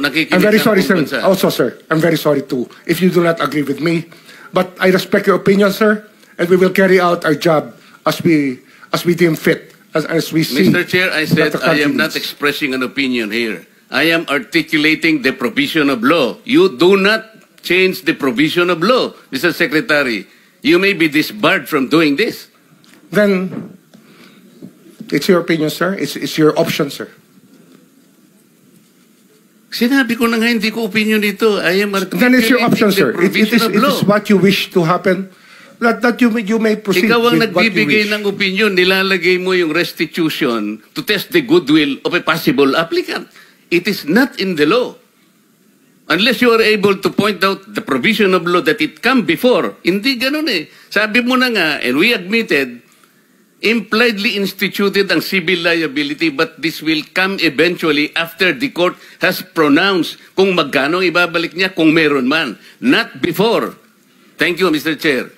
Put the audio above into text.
nakikinig I'm very ang sorry, sir. buong bansa. Also, sir, I'm very sorry too if you do not agree with me. But I respect your opinion, sir, and we will carry out our job as we deem fit, as we see. Mr. Chair, I said that the I country am not needs. expressing an opinion here. I am articulating the provision of law. You do not change the provision of law, Mr. Secretary. You may be disbarred from doing this. Then it's your opinion, sir. It's your option, sir. Sinabi ko na nga hindi ko opinion dito. I am articulating Then it's your option, the sir. provision of It law. is what you wish to happen. That you may proceed Ikaw ang with what you nagbibigay wish. ng opinion, nilalagay mo yung restitution to test the goodwill of a possible applicant. It is not in the law. Unless you are able to point out the provision of law that it come before. Hindi ganun eh. Sabi mo na nga, and we admitted, impliedly instituted ang civil liability, but this will come eventually after the court has pronounced kung magkano ibabalik niya kung meron man. Not before. Thank you, Mr. Chair.